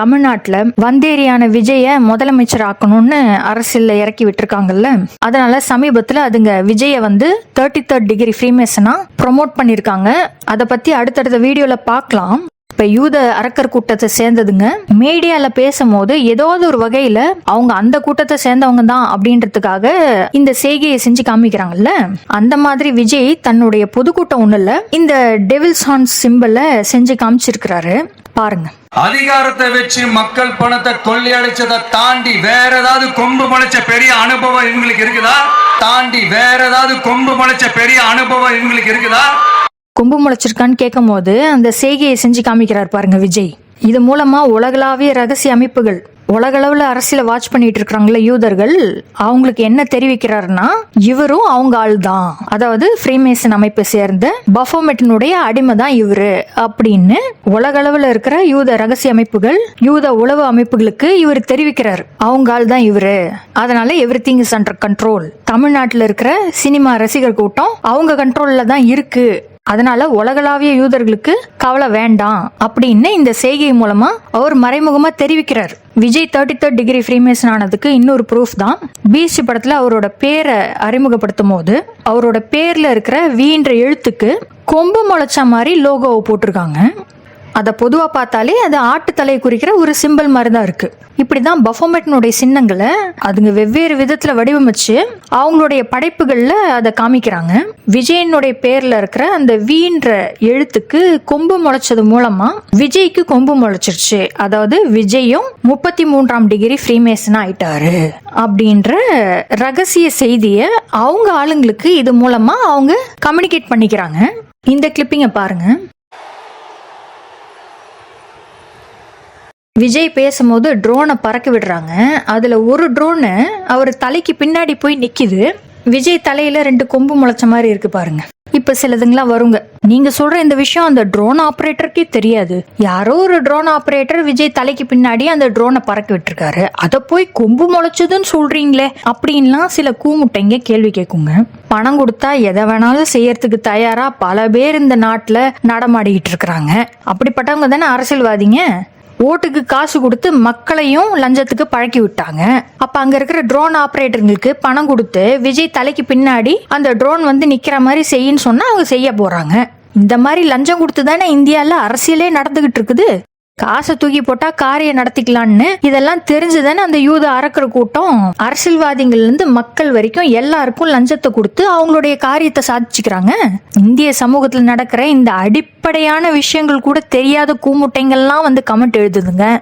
தமிழ்நாட்டுல வந்தேரியான விஜய முதலமைச்சர் ஆக்கணும்னு அரசியல்ல இறக்கி விட்டுருக்காங்கல்ல. அதனால சமீபத்துல அதுங்க விஜய 33rd டிகிரி ஃப்ரீமேசனா ப்ரொமோட் பண்ணிருக்காங்க. அதை பத்தி அடுத்தடுத்த வீடியோல பார்க்கலாம். இப்ப யூத அரக்கர் கூட்டத்தை சேர்ந்ததுங்க மீடியால பேசும்போது ஏதாவது ஒரு வகையில அவங்க அந்த கூட்டத்தை சேர்ந்தவங்க தான் அப்படின்றதுக்காக இந்த செய்கையை செஞ்சு காமிக்கிறாங்கல்ல. அந்த மாதிரி விஜய் தன்னுடைய பொதுக்கூட்டம் ஒண்ணுல இந்த டெவில்ஸ் ஹார்ன் சிம்பலை செஞ்சு காமிச்சிருக்கிறாரு. பாருங்க. அதிகாரத்தை வச்சு மக்கள் பணத்தை கொள்ளையடிச்சதை தாண்டி வேற ஏதாவது கொம்பு முளைச்ச பெரிய அனுபவம் இவங்களுக்கு இருக்குதா? கொம்பு முளைச்சிருக்கான்னு கேட்கும் போது அந்த செய்கையை செஞ்சு காமிக்கிறார் பாருங்க விஜய். இது மூலமா உலகளாவிய ரகசிய அமைப்புகள், உலகளவுல அரசியல வாட்ச் பண்ணிட்டு இருக்காங்களே யூதர்கள், அவங்களுக்கு என்ன தெரிவிக்கிறாருன்னா இவரும் அவங்க ஆள் தான், அதாவது ஃப்ரீமேசன் அமைப்பை சேர்ந்த பஃபோமெட்டினுடைய அடிமை தான் இவரு அப்படின்னு உலகளவுல இருக்கிற யூத ரகசிய அமைப்புகள், யூத உளவு அமைப்புகளுக்கு இவர் தெரிவிக்கிறார். அவங்க ஆள் தான் இவரு, அதனால எவ்ரிதிங் இஸ் அண்டர் கண்ட்ரோல். தமிழ்நாட்டுல இருக்கிற சினிமா ரசிகர் கூட்டம் அவங்க கண்ட்ரோல்ல தான் இருக்கு, அதனால உலகளாவிய யூதர்களுக்கு கவலை வேண்டாம் அப்படின்னு இந்த செய்கை மூலமா அவர் மறைமுகமா தெரிவிக்கிறார். விஜய் 33rd டிகிரி ஃப்ரீமேசன் ஆனதுக்கு இன்னொரு ப்ரூஃப் தான் பீச் படத்துல அவரோட பேரை அறிமுகப்படுத்தும் போது அவரோட பேர்ல இருக்கிற வீன்ற எழுத்துக்கு கொம்பு முளைச்ச மாதிரி லோகோவை போட்டிருக்காங்க. அதை பொதுவா பார்த்தாலே அது ஆட்டுத்தலையை குறிக்கிற ஒரு சிம்பிள் மாதிரி தான் இருக்கு. இப்படிதான் பஃபோமெட்டினுடைய சின்னங்களை அதுங்க வெவ்வேறு விதத்துல வடிவமைச்சு அவங்களுடைய படைப்புகள்ல அதை காமிக்கிறாங்க. விஜயனுடைய பேர்ல இருக்கிற அந்த வீன்ற எழுத்துக்கு கொம்பு முளைச்சது மூலமா விஜய்க்கு கொம்பு முளைச்சிருச்சு, அதாவது விஜயும் 33ஆம் டிகிரி ஃப்ரீமேசன் ஆயிட்டாரு அப்படின்ற ரகசிய செய்திய அவங்க ஆளுங்களுக்கு இது மூலமா அவங்க கம்யூனிகேட் பண்ணிக்கிறாங்க. இந்த கிளிப்பிங்க பாருங்க. விஜய் பேசும்போது ட்ரோனை பறக்க விடுறாங்க. அதுல ஒரு ட்ரோனு அவர் தலைக்கு பின்னாடி போய் நிக்குது. விஜய் தலையில 2 கொம்பு முளைச்ச மாதிரி இருக்கு பாருங்க. இப்ப சிலதுங்களாம் வருங்க, நீங்க சொல்ற இந்த விஷயம் அந்த ட்ரோன் ஆபரேட்டருக்கே தெரியாது, யாரோ ஒரு ட்ரோன் ஆபரேட்டர் விஜய் தலைக்கு பின்னாடி அந்த ட்ரோனை பறக்க விட்டுருக்காரு, அதை போய் கொம்பு முளைச்சதுன்னு சொல்றீங்களே அப்படின்லாம் சில கூமுட்டைங்க கேள்வி கேட்குங்க. பணம் கொடுத்தா எதை வேணாலும் செய்யறதுக்கு தயாரா பல பேர் இந்த நாட்டுல நடமாடிக்கிட்டு இருக்கிறாங்க. அப்படிப்பட்டவங்க தானே அரசியல்வாதிங்க. ஓட்டுக்கு காசு கொடுத்து மக்களையும் லஞ்சத்துக்கு பழக்கி விட்டாங்க. அப்ப அங்க இருக்கிற ட்ரோன் ஆபரேட்டர்களுக்கு பணம் கொடுத்து விஜய் தலைக்கு பின்னாடி அந்த ட்ரோன் நிக்கிற மாதிரி செய்யின்னு சொன்னா அவங்க செய்ய போறாங்க. இந்த மாதிரி லஞ்சம் கொடுத்து தானே இந்தியால அரசியலே நடந்துகிட்டு இருக்குது. காசை தூக்கி போட்டா காரியம் நடத்திக்கலான்னு இதெல்லாம் தெரிஞ்சுதானே அந்த யூத அரக்கர் கூட்டம் அரசியல்வாதிகள் இருந்து மக்கள் வரைக்கும் எல்லாருக்கும் லஞ்சத்தை கொடுத்து அவங்களுடைய காரியத்தை சாதிச்சுக்கிறாங்க. இந்திய சமூகத்துல நடக்கிற இந்த அடிப்படையான விஷயங்கள் கூட தெரியாத கூமுட்டைங்கள்லாம் கமெண்ட் எழுதுதுங்க.